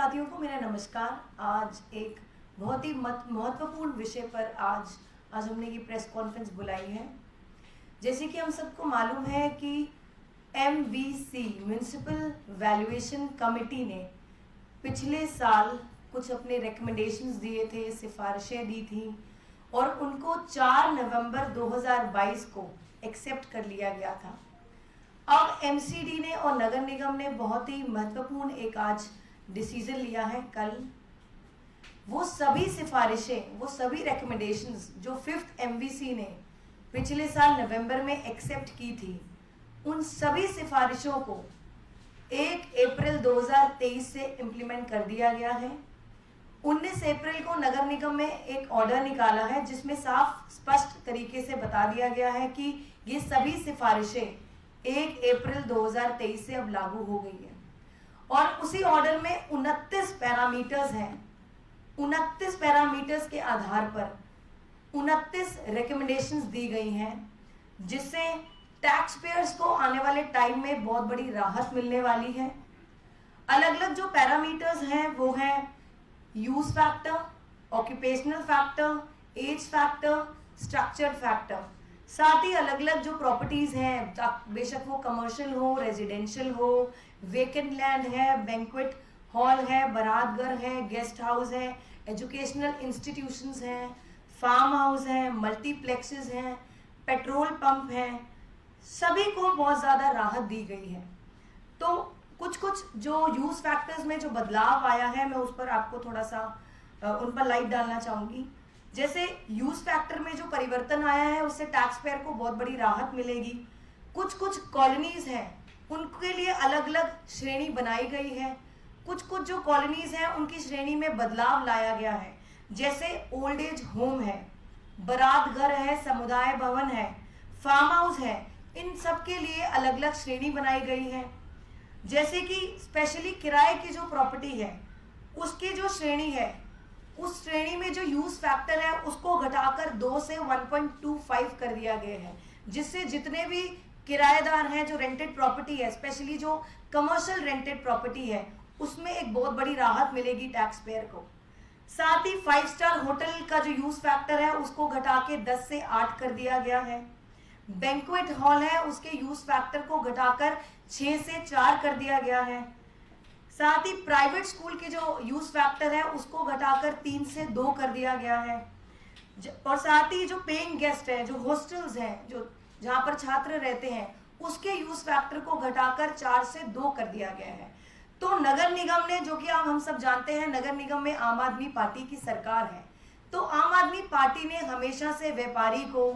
साथियों को मेरा नमस्कार। आज एक बहुत ही महत्वपूर्ण विषय पर आज हमने ये प्रेस कॉन्फ्रेंस बुलाई है। जैसे कि हम सबको मालूम है कि MVC म्युनिसिपल वैल्यूएशन कमेटी ने पिछले साल कुछ अपने रिकमेंडेशंस दिए थे, सिफारिशें दी थी और उनको 4 नवंबर 2022 को एक्सेप्ट कर लिया गया था। अब MCD ने और नगर निगम ने बहुत ही महत्वपूर्ण एक आज डिसीजन लिया है। कल वो सभी सिफारिशें, वो सभी रिकमेंडेशंस जो 5th MVC ने पिछले साल नवंबर में एक्सेप्ट की थी, उन सभी सिफारिशों को 1 अप्रैल 2023 से इम्प्लीमेंट कर दिया गया है। 19 अप्रैल को नगर निगम में एक ऑर्डर निकाला है जिसमें साफ स्पष्ट तरीके से बता दिया गया है कि ये सभी सिफारिशें 1 अप्रैल 2023 से अब लागू हो गई है। और उसी ऑर्डर में 29 पैरामीटर्स हैं। 29 पैरामीटर्स के आधार पर 29 रिकमेंडेशंस दी गई हैं जिससे टैक्स पेयर्स को आने वाले टाइम में बहुत बड़ी राहत मिलने वाली है। अलग अलग जो पैरामीटर्स हैं वो हैं use factor, occupational factor, age factor, structure factor. साथ ही अलग अलग जो प्रॉपर्टीज हैं, बेशक वो कमर्शियल हो, रेजिडेंशियल हो, वेकेंट लैंड है, बैंक्वेट हॉल है, बारात घर है, गेस्ट हाउस है, एजुकेशनल इंस्टीट्यूशंस हैं, फार्म हाउस हैं, मल्टीप्लेक्सेस हैं, पेट्रोल पंप हैं, सभी को बहुत ज़्यादा राहत दी गई है। तो कुछ जो यूज फैक्टर्स में जो बदलाव आया है, मैं उस पर आपको थोड़ा सा उन पर लाइट डालना चाहूँगी। जैसे यूज फैक्टर में जो परिवर्तन आया है उससे टैक्स पेयर को बहुत बड़ी राहत मिलेगी। कुछ कॉलोनीज हैं उनके लिए अलग अलग श्रेणी बनाई गई है। कुछ जो कॉलोनीज हैं उनकी श्रेणी में बदलाव लाया गया है। जैसे ओल्ड एज होम है, बारात घर है, समुदाय भवन है, फार्म हाउस है, इन सब के लिए अलग अलग श्रेणी बनाई गई है। जैसे कि स्पेशली किराए की जो प्रॉपर्टी है उसकी जो श्रेणी है, उस श्रेणी में जो यूज फैक्टर है उसको घटाकर 2 से 1.25 कर दिया गया है, जिससे जितने भी किराएदार हैं, जो रेंटेड प्रॉपर्टी है, स्पेशली जो कमर्शियल रेंटेड प्रॉपर्टी है, उसमें एक बहुत बड़ी राहत मिलेगी टैक्स पेयर को। साथ ही 5 स्टार होटल का जो यूज फैक्टर है उसको घटा के 10 से 8 कर दिया गया है। बैंक्वेट हॉल है उसके यूज फैक्टर को घटाकर 6 से 4 कर दिया गया है। साथ ही प्राइवेट स्कूल के जो यूज फैक्टर है उसको घटाकर 3 से 2 कर दिया गया है। और साथ ही जो पेइंग गेस्ट है, जो हॉस्टल्स हैं, जो जहां पर छात्र रहते हैं, उसके यूज फैक्टर को घटाकर 4 से 2 कर दिया गया है। तो नगर निगम ने, जो कि हम सब जानते हैं, नगर निगम में आम आदमी पार्टी की सरकार है, तो आम आदमी पार्टी ने हमेशा से व्यापारी को,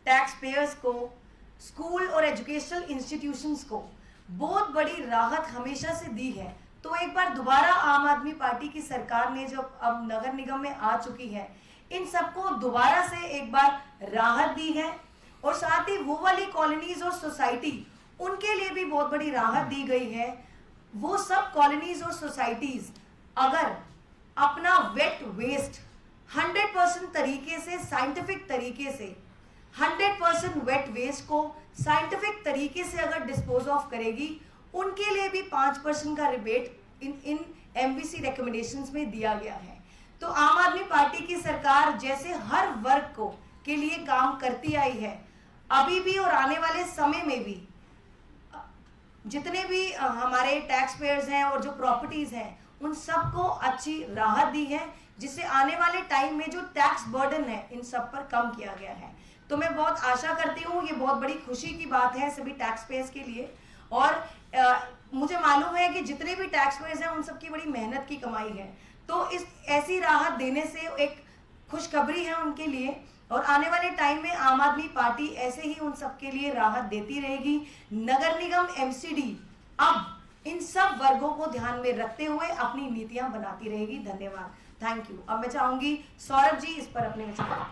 टैक्स पेयर्स को, स्कूल और एजुकेशनल इंस्टीट्यूशंस को बहुत बड़ी राहत हमेशा से दी है। तो एक बार दोबारा आम आदमी पार्टी की सरकार ने जो अब नगर निगम में आ चुकी है, इन सबको दोबारा से एक बार राहत दी है। और साथ ही वो वाली कॉलोनीज और सोसाइटी, उनके लिए भी बहुत बड़ी राहत दी गई है। वो सब कॉलोनीज और सोसाइटीज अगर अपना वेट वेस्ट 100% तरीके से, साइंटिफिक तरीके से, 100% वेट वेस्ट को साइंटिफिक तरीके से अगर डिस्पोज ऑफ करेगी, उनके लिए भी 5% का रिबेट इन MVC रिकमेंडेशंस में दिया गया है। तो आम आदमी पार्टी की सरकार जैसे हर वर्ग को के लिए काम करती आई है, अभी भी और आने वाले समय में भी जितने भी हमारे टैक्स पेयर्स हैं और जो प्रॉपर्टीज हैं, उन सबको अच्छी राहत दी है, जिससे आने वाले टाइम में जो टैक्स बर्डन है इन सब पर कम किया गया है। तो मैं बहुत आशा करती हूँ, ये बहुत बड़ी खुशी की बात है सभी टैक्स पेयर्स के लिए। और मुझे मालूम है कि जितने भी टैक्स पेयर्स हैं उन सबकी बड़ी मेहनत की कमाई है। तो इस ऐसी राहत देने से एक खुशखबरी है उनके लिए, और आने वाले टाइम में आम आदमी पार्टी ऐसे ही उन सबके लिए राहत देती रहेगी। नगर निगम MCD अब इन सब वर्गों को ध्यान में रखते हुए अपनी नीतियां बनाती रहेगी। धन्यवाद, थैंक यू। अब मैं चाहूंगी सौरभ जी इस पर अपने विचार।